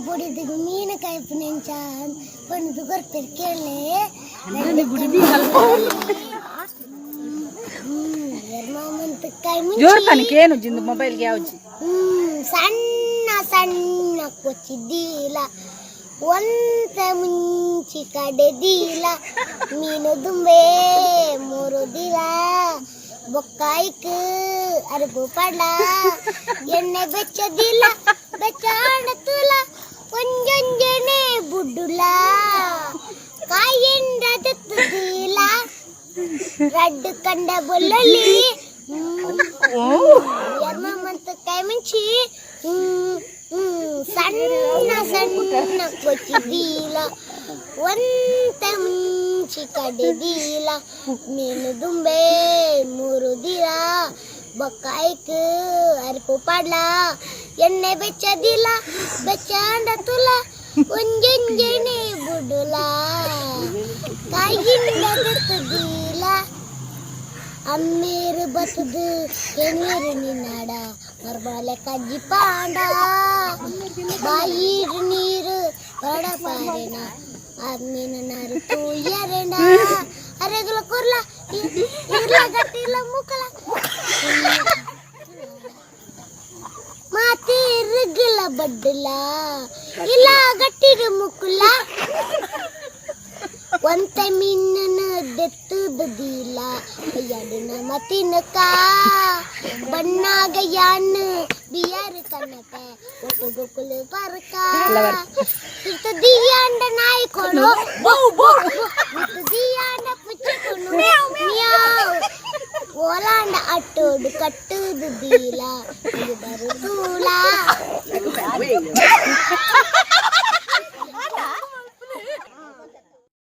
ಬುಡಿದಿಗೆ ಮೀನಕಾಯಿ ಪುನೆಂಚ ಪಣ್ಣದು ಗೊರ್ಪೇರು ಕೇಳಲೆ ಜೋರ್ ಕನಕ ಏನು ಜಿಂದು ಮೊಬೈಲ್ಗೆ ಯಾವ್ಜಿ ಸಣ್ಣ ಸಣ್ಣ ಕೊಚ್ಚಿದ್ದೀಲ ಒಂದ ಮುಂಚಿ ಕಡೆದಿಲ್ಲ ಮೀನು ದುಂಬೆ ಮುರುದಿಲ್ಲ ಬೊಕ್ಕಾಯ್ಕ ಅರಬು ಪಡ ಎಣ್ಣೆ ಬೆಚ್ಚದಿಲ್ಲ ಬೆಚ್ಚಾಡತುಲ ಒಂಜೊಂಜನೆ ಬುಡ್ಡುಲ ಕಾಯಿಂದ ದತ್ತದಿಲ್ಲ ರಡ್ಡು ಕಂಡ ಬೊಲ್ಲಲಿ ಯಮ್ಮಂತ ಕೈ ಮಿಂಚಿ ಸಣ್ಣ ಸಣ್ಣ ಕೊಚ್ಚಿದ್ದೀಲ ಒಂದ ಮುಂಚಿ ಕಡೆದಿಲ್ಲ ಮೀನು ದುಂಬೆ ಮುರುದಿಲ್ಲ ಬೊಕ್ಕಾಯ್ಕ ಅರಪು ಪಡ್ಲ ಎಣ್ಣೆ ಬೆಚ್ಚದಿಲ್ಲ ಬೆಚ್ಚಾಂಡ ತುಲ ಒಂಜೊಂಜನೆ ಬುಡುಲ ಕಾಯಿಂದ ದತ್ತದಿಲ್ಲ ಅಮ್ಮೇರು ಬತ್ತದು ಕೆನೀರು ನಿನ್ನಾಡ ಮರ್ಬಾಲೆ ಕಜ್ಜಿ ಪಾಂಡ ಬಾಯಿರು ನೀರು ಬಡ ಪಾರೆನ ಅಮ್ಮಿನ ನಾರು ತೂಯರೆಂಡ ಅರೆಗುಲ ಕುರ್ಲ ಇರ್ಲ ಗಟ್ಟಿಲ್ಲ ಮುಕ್ಕಲ ಮಾತಿ ರಿಗ್ಲ ಬಡ್ಡಲ ಇಲ್ಲ ಗಟ್ಟಿಗೆ ಮುಕ್ಕುಲ ಒಂತ ಮೀನನ ದೆತ್ತದಿಲ್ಲ ಯಡನ ಮತಿನಕ ಬಣ್ಣಾಗ ಯಾನ್ ಬಿಯರ್ ಕನಕ ಒಟ್ಟು ಗೊಕ್ಕುಲು ಪರಕ ಇತ್ತು ದಿಯಾಂಡ ನಾಯಿ ಕೊಡು ಇತ್ತು ದಿಯಾಂಡ ಪುಚ್ಚಕೊನು ಮಿಯಾವ್ ಓಲಾಂಡ ಅಟ್ಟೋಡು ಕಟ್ಟುದು ದೀಲ ಇದು ಬರುತ್ತೂಲ